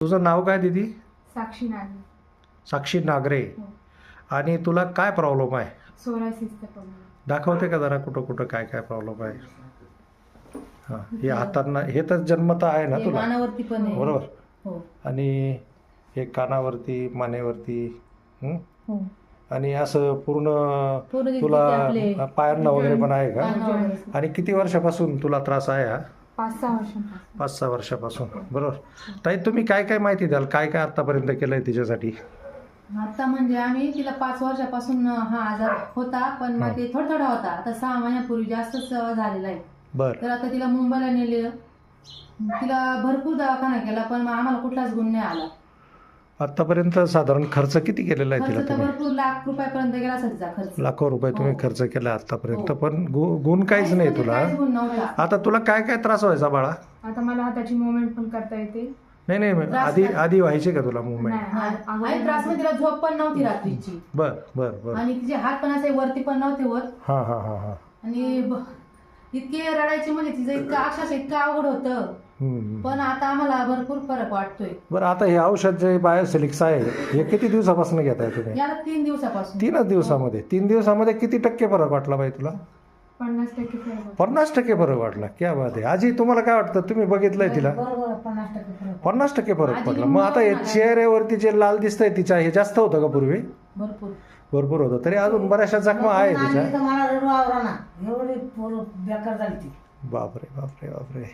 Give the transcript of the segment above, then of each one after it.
तुझं नाव काय दीदी? साक्षी नागरे. साक्षी नागरे. हो. आणि तुला काय प्रॉब्लेम आहे? सोरायसिसचा प्रॉब्लेम. दाखवते का जरा कुठं कुठं काय काय प्रॉब्लेम आहे? हां, हे हातांना, हे तर जन्मता आहे ना तुला, कानावरती पण आहे. बरोबर? हो आणि हे कानावरती, मानेवरती, हो. आणि असं पूर्ण पूर्ण जिथे तुला आपले पायांना वगैरे पण आहे का? कानावर. आणि किती वर्षापासून तुला त्रास आहे हा? 5-6 वर्षांपासून. 5-6 वर्षापासून, बरोबर. ताई, तुम्ही काय काय माहिती द्याल, काय काय आतापर्यंत केलंय तिच्यासाठी? आता म्हणजे आम्ही तिला 5 वर्षापासून हा आजार होता, पण मग ते थोडा थोडा होता. आता 6 महिन्यापूर्वी जास्तच झालेला आहे. बरं. तर आता तिला मुंबईला नेलेलं, तिला भरपूर दवाखाना केला, पण मग आम्हाला कुठलाच गुण नाही आला. आतापर्यंत साधारण खर्च किती केलेला आहे तिला खर्च तर तुम्ही? भरपूर लाख रुपयापर्यंत गेला असेल तिचा खर्च. लाखो रुपये तुम्ही हो. खर्च केला आतापर्यंत, हो. पण गुण काहीच नाही तुला. काहीच गुण नव्हता. आता तुला काय काय त्रास व्हायचा बाळा? आता मला हाताची मुवमेंट पण करता येते. नाही, त्रास आधी काय? आधी व्हायची का तुला मुवमेंट? नाही, आणि त्रास म्हणजे तिला झोप पण नव्हती रात्रीची, बर बर बर. आणि तिचे हात पण असे वरती पण नव्हते होत. हां हां हां हां. आणि इतके रडायची, म्हणजे तिचं इतकं अक्षरशः इतकं अवघड होतं. पण आता आम्हाला भरपूर फरक वाटतोय. बरं, आता हे औषध जे बायोसिलिक्स आहे, हे किती दिवसापासून घेताय तुम्ही? याला 3 दिवसापासून. 3च दिवसामध्ये? 3 दिवसामध्ये किती टक्के फरक वाटला बाई तुला? 50% फरक होता. 50% फरक वाटला? क्या बात आहे. आजी, तुम्हाला काय वाटतं? तुम्ही बघितलंय तिला? बरोबर 50% फरक. 50% फरक आजी पडला. मग आता हे मला- चेहऱ्यावरती जे लाल दिसतंय तिच्या, हे जास्त होतं का पूर्वी? भरपूर. भरपूर होतं. तरी अजून बऱ्याचशा जखमा आहे तिच्या. मला रडू आवरा एवढी बेकार झाली ती. बापरे बापरे बापरे.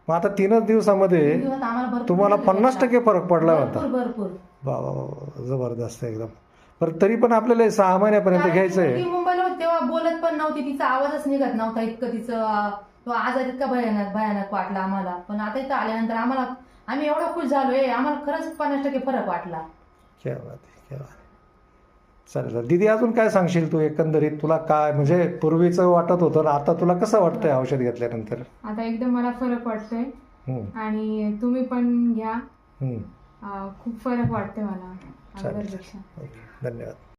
मग आता 3च दिवसामध्ये दिवस आम्हाला भरपूर तुम्हाला झाले. 50% फरक पडला भरपूर होता? भरपूर. बाबा, जबरदस्त एकदम. बरं, तरी पण आपल्याला 6 महिन्यापर्यंत कारण घ्यायचं ती आहे. मुंबईला होती तेव्हा बोलत पण नव्हती, तिचा आवाजच निघत नव्हता. इतकं तिचं तो आजार इतका भयानक भयानक वाटला आम्हाला. पण आता इथं आल्यानंतर आम्ही एवढा खुश झालोय, आम्हाला खरंच 50% फरक वाटला. क्या बात आहे, क्या बात आहे. चालेल दीदी, अजून काय सांगशील तू एकंदरीत? तुला काय म्हणजे पूर्वीचं वाटत होतं ना, आता तुला कसं वाटतंय औषध घेतल्यानंतर? आता एकदम मला फरक वाटतोय. आणि तुम्ही पण घ्या. खूप फरक वाटतोय मला चालेल. अगोदरपेक्षा. ओके, धन्यवाद.